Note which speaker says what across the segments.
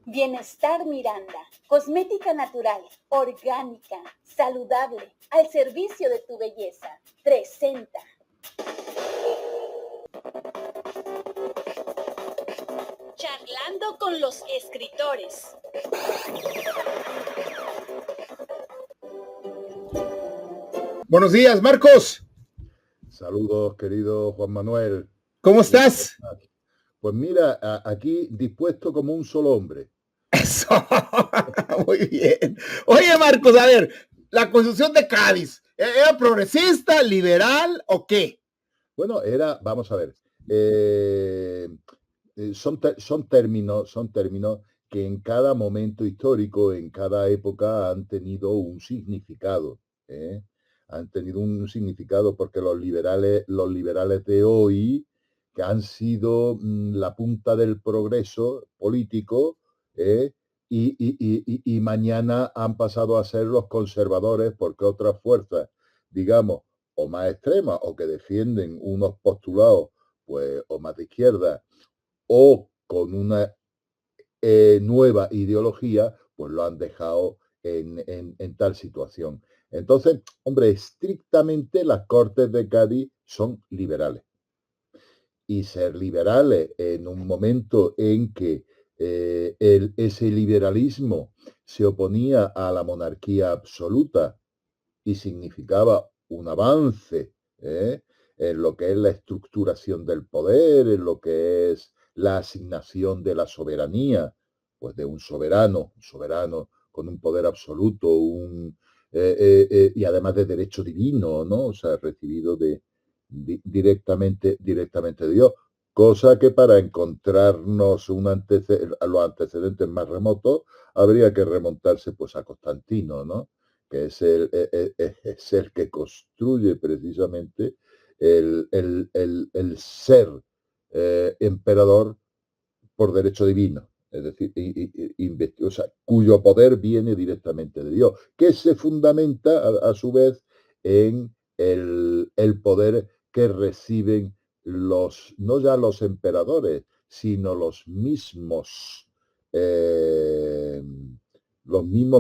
Speaker 1: Bienestar Miranda, cosmética natural, orgánica, saludable, al servicio de tu belleza, presenta. Charlando con los escritores.
Speaker 2: Buenos días, Marcos.
Speaker 3: Saludos, querido Juan Manuel.
Speaker 2: ¿Cómo estás?
Speaker 3: Pues mira, aquí dispuesto como un solo hombre.
Speaker 2: Eso, muy bien. Oye, Marcos, a ver, la Constitución de Cádiz, ¿era progresista, liberal o qué?
Speaker 3: Bueno, vamos a ver, son términos que en cada momento histórico, en cada época han tenido un significado, ¿eh? Han tenido un significado porque los liberales de hoy, que han sido la punta del progreso político, y mañana han pasado a ser los conservadores porque otras fuerzas, digamos, o más extremas o que defienden unos postulados pues o más de izquierda o con una nueva ideología, pues lo han dejado en tal situación. Entonces, hombre, estrictamente las Cortes de Cádiz son liberales. Y ser liberales en un momento en que ese liberalismo se oponía a la monarquía absoluta y significaba un avance en lo que es la estructuración del poder, en lo que es la asignación de la soberanía, pues de un soberano con un poder absoluto, y además de derecho divino, ¿no? O sea, recibido directamente de Dios. Cosa que para encontrarnos los antecedentes más remotos habría que remontarse pues a Constantino, ¿no? Que es el que construye precisamente el ser emperador por derecho divino, es decir, o sea, cuyo poder viene directamente de Dios, que se fundamenta a su vez en el poder que reciben no ya los emperadores, sino los mismos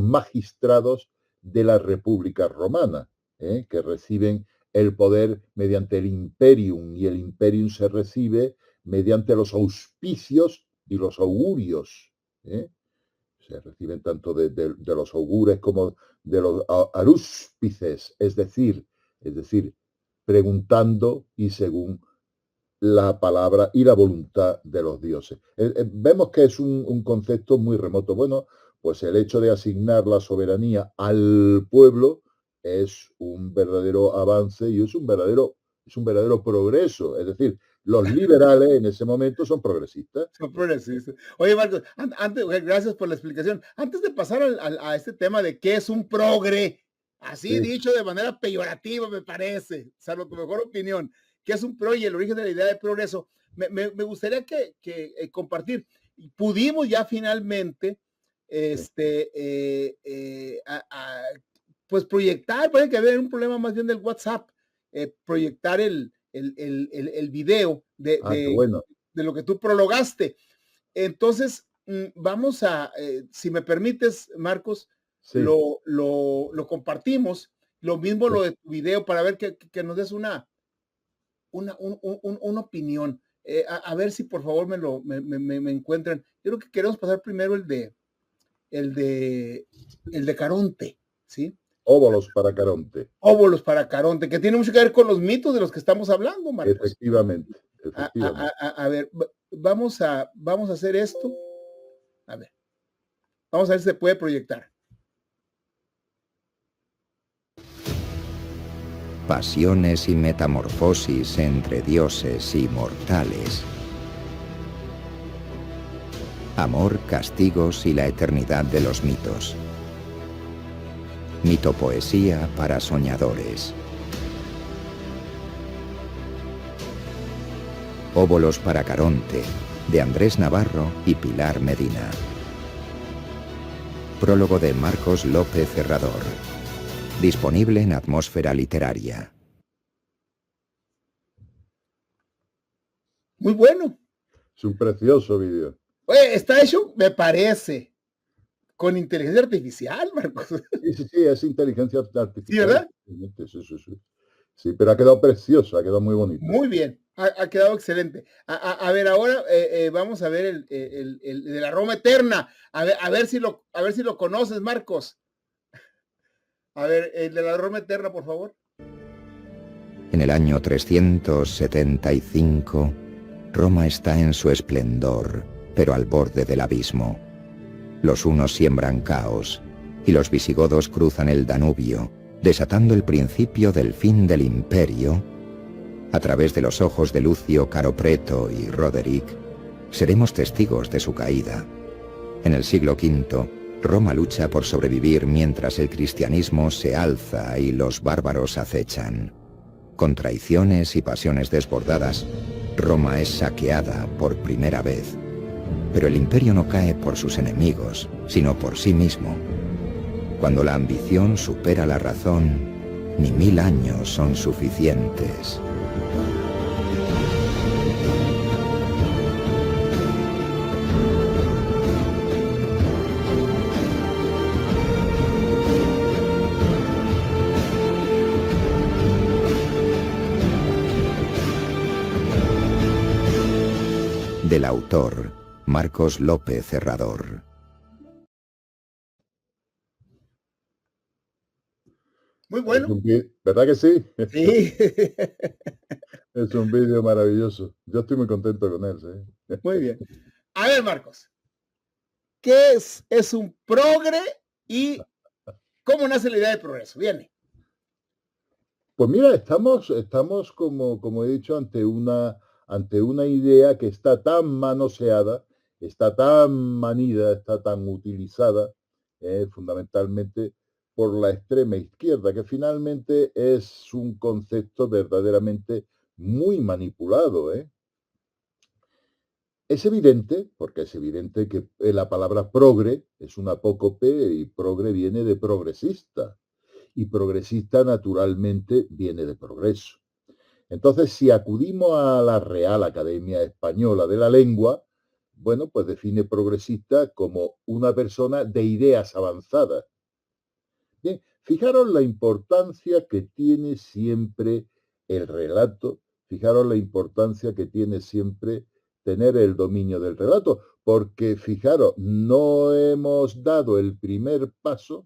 Speaker 3: magistrados de la República Romana, que reciben el poder mediante el imperium, y el imperium se recibe mediante los auspicios y los augurios. Se reciben tanto de los augures como de los arúspices, es decir, preguntando y según la palabra y la voluntad de los dioses. Vemos que es un concepto muy remoto. Bueno, pues el hecho de asignar la soberanía al pueblo es un verdadero avance y es un verdadero progreso. Es decir, los liberales en ese momento son progresistas.
Speaker 2: Son progresistas. Oye, Marcos, antes, gracias por la explicación. Antes de pasar a este tema de qué es un progre, así sí, dicho de manera peyorativa, me parece, salvo tu mejor opinión, qué es un progre y el origen de la idea de progreso, me gustaría que compartir. Pudimos ya finalmente pues proyectar, parece que había un problema más bien del WhatsApp, proyectar el video de lo que tú prologaste. Entonces, vamos a, si me permites, Marcos, sí, lo compartimos, lo mismo sí, lo de tu video, para ver que nos des una opinión. A ver si por favor me encuentran. Yo creo que queremos pasar primero el de Caronte, ¿sí?
Speaker 3: Óbolos para Caronte.
Speaker 2: Óbolos para Caronte, que tiene mucho que ver con los mitos de los que estamos hablando, Marcos.
Speaker 3: Efectivamente.
Speaker 2: A ver, vamos a hacer esto. A ver, vamos a ver si se puede proyectar.
Speaker 4: Pasiones y metamorfosis entre dioses y mortales. Amor, castigos y la eternidad de los mitos. Mitopoesía para soñadores. Óbolos para Caronte, de Andrés Navarro y Pilar Medina. Prólogo de Marcos López Herrador. Disponible en Atmósfera Literaria.
Speaker 2: Muy bueno.
Speaker 3: Es un precioso vídeo.
Speaker 2: Oye, está hecho, me parece, con inteligencia artificial, Marcos.
Speaker 3: Sí, es inteligencia artificial.
Speaker 2: Sí, ¿verdad?
Speaker 3: Sí. Sí, pero ha quedado precioso, ha quedado muy bonito.
Speaker 2: Muy bien, ha quedado excelente. A ver, ahora vamos a ver el de la Roma Eterna. A ver si lo conoces, Marcos. A ver, el de la Roma Eterna, por favor.
Speaker 4: En el año 375, Roma está en su esplendor, pero al borde del abismo. Los hunos siembran caos, y los visigodos cruzan el Danubio, desatando el principio del fin del imperio. A través de los ojos de Lucio Caropreto y Roderick, seremos testigos de su caída. En el siglo V, Roma lucha por sobrevivir mientras el cristianismo se alza y los bárbaros acechan. Con traiciones y pasiones desbordadas, Roma es saqueada por primera vez. Pero el imperio no cae por sus enemigos, sino por sí mismo. Cuando la ambición supera la razón, ni 1000 años son suficientes. Del autor, Marcos López Herrador.
Speaker 2: Muy bueno.
Speaker 3: ¿Verdad que sí?
Speaker 2: Sí.
Speaker 3: Es un vídeo maravilloso. Yo estoy muy contento con él, ¿sí?
Speaker 2: Muy bien. A ver, Marcos, ¿qué es un progre y cómo nace la idea de progreso? Viene.
Speaker 3: Pues mira, estamos como he dicho, ante una idea que está tan manoseada, está tan manida, está tan utilizada, fundamentalmente por la extrema izquierda, que finalmente es un concepto verdaderamente muy manipulado. Es evidente, porque es evidente que la palabra progre es una apócope y progre viene de progresista. Y progresista naturalmente viene de progreso. Entonces, si acudimos a la Real Academia Española de la Lengua, bueno, pues define progresista como una persona de ideas avanzadas. Bien, fijaros la importancia que tiene siempre el relato, fijaros la importancia que tiene siempre tener el dominio del relato, porque fijaros, no hemos dado el primer paso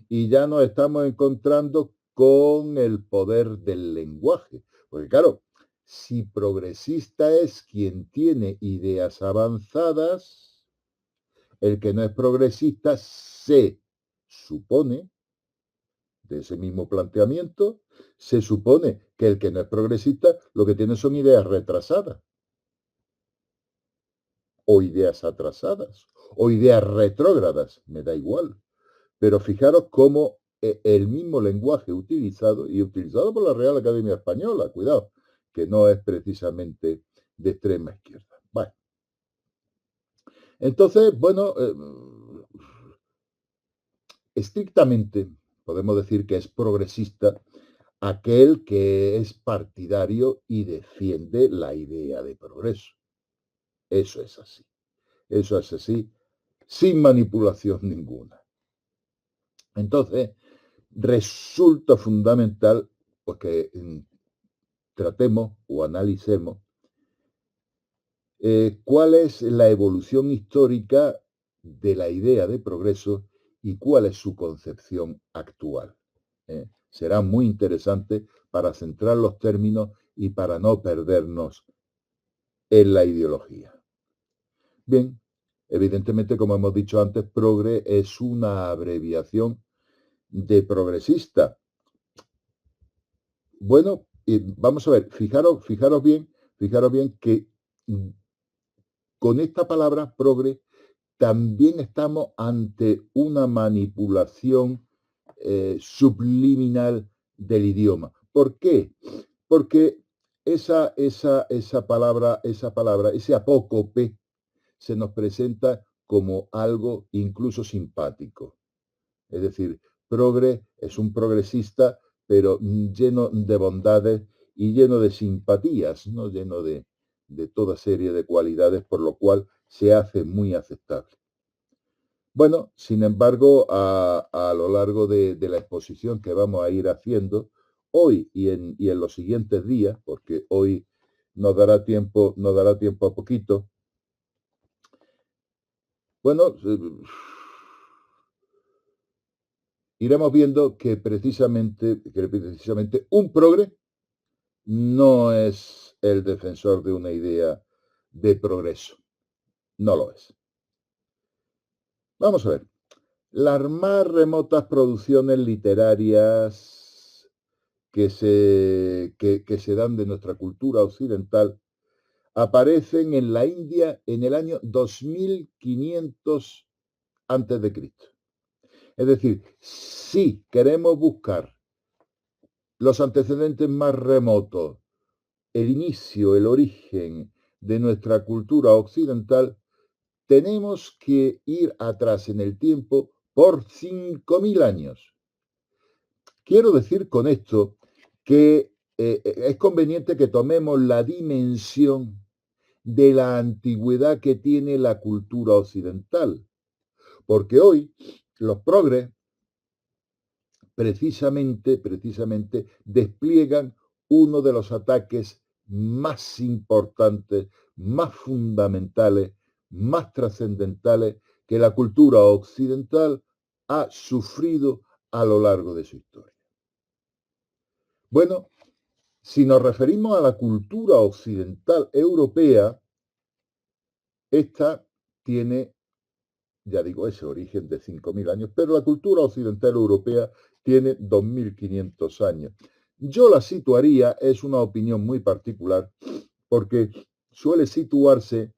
Speaker 3: y ya nos estamos encontrando con el poder del lenguaje. Porque claro, si progresista es quien tiene ideas avanzadas, el que no es progresista se supone, de ese mismo planteamiento, se supone que el que no es progresista lo que tiene son ideas retrasadas, o ideas atrasadas, o ideas retrógradas, me da igual. Pero fijaros cómo el mismo lenguaje utilizado, y utilizado por la Real Academia Española, cuidado, que no es precisamente de extrema izquierda. Bueno. Entonces, bueno, estrictamente podemos decir que es progresista aquel que es partidario y defiende la idea de progreso. Eso es así. Eso es así, sin manipulación ninguna. Entonces, resulta fundamental pues, que tratemos o analicemos cuál es la evolución histórica de la idea de progreso y cuál es su concepción actual. Será muy interesante para centrar los términos y para no perdernos en la ideología. Bien, evidentemente, como hemos dicho antes, progre es una abreviación de progresista. Bueno, vamos a ver, fijaros bien que con esta palabra progre también estamos ante una manipulación subliminal del idioma. ¿Por qué? Porque esa palabra, ese apócope, se nos presenta como algo incluso simpático. Es decir, progre es un progresista, pero lleno de bondades y lleno de simpatías, no lleno de de toda serie de cualidades, por lo cual se hace muy aceptable. Bueno, sin embargo, a lo largo de la exposición que vamos a ir haciendo hoy y en los siguientes días, porque hoy nos dará tiempo a poquito. Bueno, iremos viendo que precisamente un progre no es el defensor de una idea de progreso. No lo es. Vamos a ver. Las más remotas producciones literarias que se dan de nuestra cultura occidental aparecen en la India en el año 2500 a.C. Es decir, si queremos buscar los antecedentes más remotos, el inicio, el origen de nuestra cultura occidental, tenemos que ir atrás en el tiempo por 5.000 años. Quiero decir con esto que es conveniente que tomemos la dimensión de la antigüedad que tiene la cultura occidental, porque hoy los progres precisamente despliegan uno de los ataques más importantes, más fundamentales, más trascendentales que la cultura occidental ha sufrido a lo largo de su historia. Bueno, si nos referimos a la cultura occidental europea, esta tiene, ya digo, ese origen de 5.000 años, pero la cultura occidental europea tiene 2.500 años. Yo la situaría, es una opinión muy particular, porque suele situarse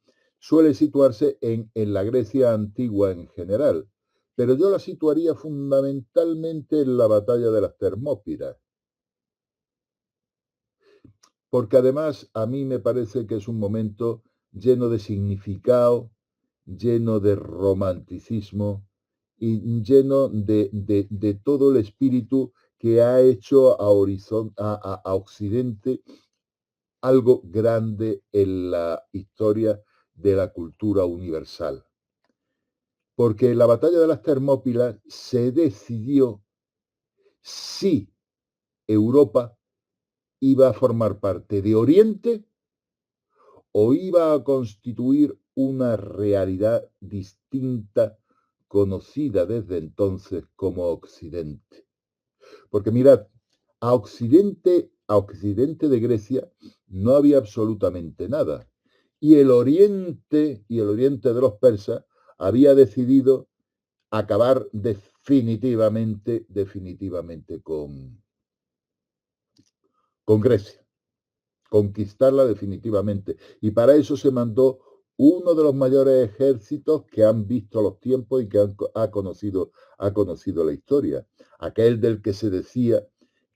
Speaker 3: en la Grecia antigua en general, pero yo la situaría fundamentalmente en la batalla de las Termópilas, porque además a mí me parece que es un momento lleno de significado, lleno de romanticismo y lleno de todo el espíritu que ha hecho a Occidente algo grande en la historia de la cultura universal. Porque en la batalla de las Termópilas se decidió si Europa iba a formar parte de Oriente o iba a constituir una realidad distinta, conocida desde entonces como Occidente. Porque mirad, a Occidente de Grecia no había absolutamente nada. Y el Oriente de los persas había decidido acabar definitivamente con Grecia, conquistarla definitivamente. Y para eso se mandó uno de los mayores ejércitos que han visto los tiempos y que ha conocido la historia. Aquel del que se decía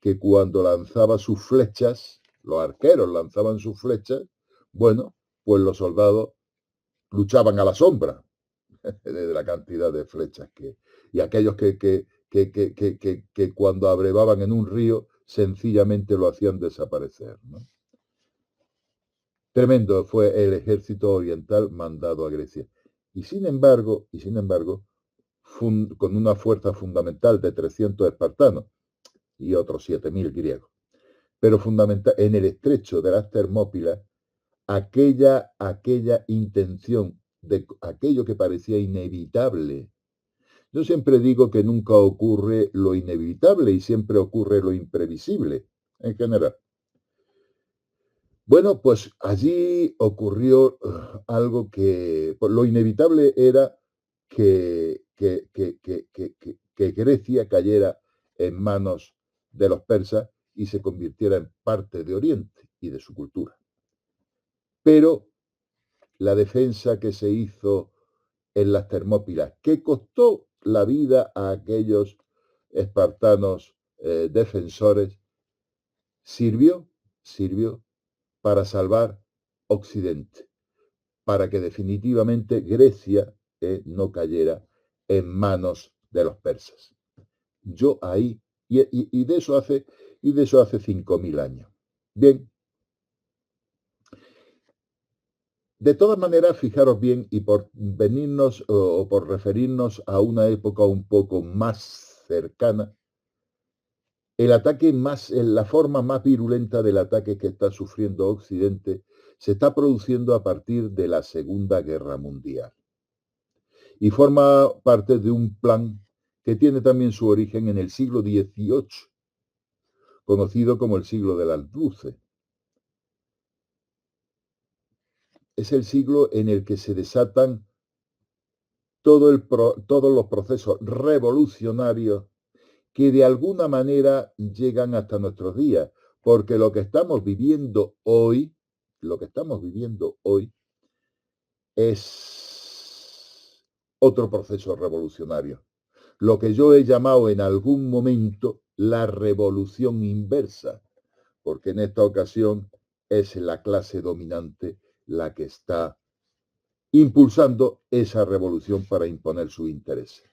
Speaker 3: que cuando lanzaba sus flechas, los arqueros lanzaban sus flechas, bueno, pues los soldados luchaban a la sombra de la cantidad de flechas y aquellos que cuando abrevaban en un río sencillamente lo hacían desaparecer, ¿no? Tremendo fue el ejército oriental mandado a Grecia. Y sin embargo, con una fuerza fundamental de 300 espartanos y otros 7.000 griegos. Pero fundamental, en el estrecho de las Termópilas, aquella intención de aquello que parecía inevitable. Yo siempre digo que nunca ocurre lo inevitable y siempre ocurre lo imprevisible, en general. Bueno, pues allí ocurrió algo que lo inevitable era que Grecia cayera en manos de los persas y se convirtiera en parte de Oriente y de su cultura. Pero la defensa que se hizo en las Termópilas, que costó la vida a aquellos espartanos defensores, sirvió para salvar Occidente, para que definitivamente Grecia no cayera en manos de los persas. Yo ahí, y de eso hace 5.000 años. Bien, De todas maneras, fijaros bien, y por venirnos o por referirnos a una época un poco más cercana, la forma más virulenta del ataque que está sufriendo Occidente se está produciendo a partir de la Segunda Guerra Mundial. Y forma parte de un plan que tiene también su origen en el siglo XVIII, conocido como el siglo del Alduce. Es el siglo en el que se desatan todos los procesos revolucionarios que de alguna manera llegan hasta nuestros días, porque lo que estamos viviendo hoy es otro proceso revolucionario. Lo que yo he llamado en algún momento la revolución inversa, porque en esta ocasión es la clase dominante la que está impulsando esa revolución para imponer sus intereses.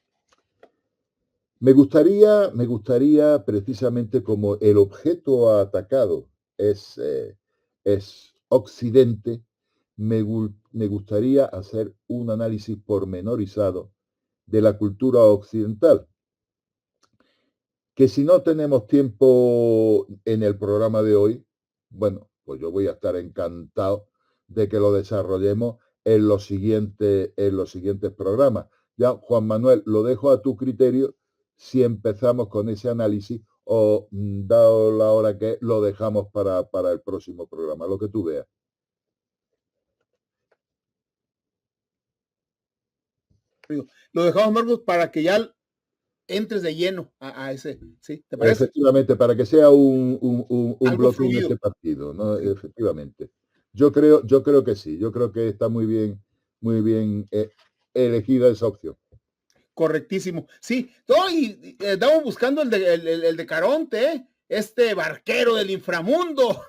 Speaker 3: Me gustaría precisamente, como el objeto atacado es Occidente, me gustaría hacer un análisis pormenorizado de la cultura occidental, que si no tenemos tiempo en el programa de hoy, bueno, pues yo voy a estar encantado de que lo desarrollemos en los siguientes programas. Ya, Juan Manuel, lo dejo a tu criterio si empezamos con ese análisis o, dado la hora que lo dejamos para el próximo programa, lo que tú veas.
Speaker 2: Lo dejamos, Marcos, para que ya entres de lleno a ese, ¿sí? ¿Te parece?
Speaker 3: Efectivamente, para que sea un bloque en este partido, ¿no? Sí. Efectivamente. Yo creo que sí, yo creo que está muy bien elegida esa opción.
Speaker 2: Correctísimo. Sí, y estamos buscando el de Caronte, este barquero del inframundo.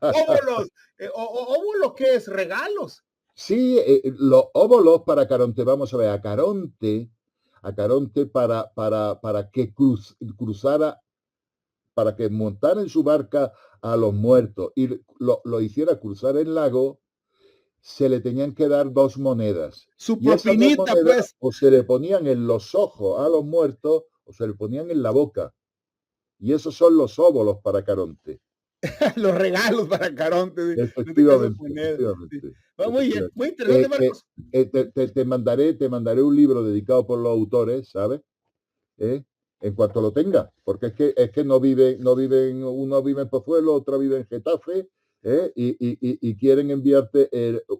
Speaker 2: Óvulos. ¿Óvulo qué es? ¿Regalos?
Speaker 3: Sí, los óvulos para Caronte, vamos a ver, a Caronte para que cruzara, para que montara en su barca a los muertos y lo hiciera cruzar el lago, se le tenían que dar 2 monedas.
Speaker 2: Su propinita, pues.
Speaker 3: O se le ponían en los ojos a los muertos o se le ponían en la boca. Y esos son los óvulos para Caronte.
Speaker 2: Los regalos para Caronte.
Speaker 3: Efectivamente.
Speaker 2: Sí. Muy bien, muy interesante, Marcos.
Speaker 3: Te mandaré un libro dedicado por los autores, ¿sabes? En cuanto lo tenga, porque es que uno vive en Pozuelo, otro vive en Getafe, y quieren enviarte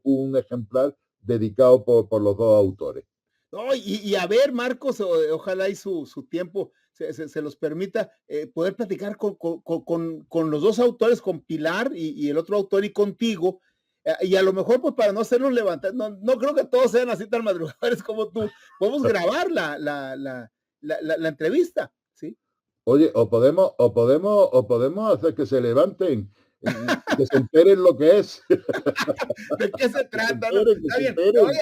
Speaker 3: un ejemplar dedicado por los dos autores.
Speaker 2: No, y a ver, Marcos, ojalá y su tiempo se los permita poder platicar con los dos autores, con Pilar y el otro autor y contigo, y a lo mejor pues para no hacernos levantar, no creo que todos sean así tan madrugadores como tú, podemos grabar la entrevista, ¿sí?
Speaker 3: Oye, o podemos hacer que se levanten, que se enteren lo que es.
Speaker 2: ¿De qué se trata? ¿No? Está bien. Oye,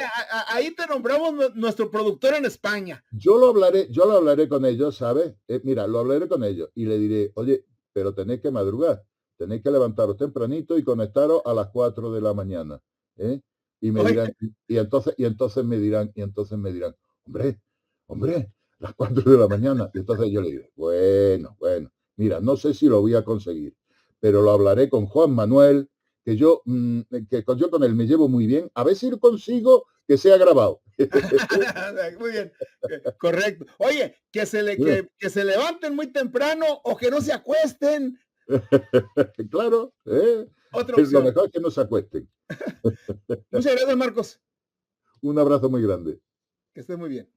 Speaker 2: ahí te nombramos nuestro productor en España.
Speaker 3: Yo lo hablaré con ellos, ¿sabes? Mira, lo hablaré con ellos y le diré, oye, pero tenéis que madrugar, tenéis que levantaros tempranito y conectaros a las 4 de la mañana, ¿eh? Y me dirán, y entonces me dirán, hombre, las 4 de la mañana. Y entonces yo le digo, bueno, mira, no sé si lo voy a conseguir, pero lo hablaré con Juan Manuel, que yo con él me llevo muy bien, a ver si consigo que sea grabado.
Speaker 2: Muy bien, correcto. Oye, que se levanten muy temprano o que no se acuesten.
Speaker 3: Claro,
Speaker 2: Otra opción.
Speaker 3: Lo mejor es que no se acuesten.
Speaker 2: Muchas gracias, Marcos.
Speaker 3: Un abrazo muy grande.
Speaker 2: Que estés muy bien.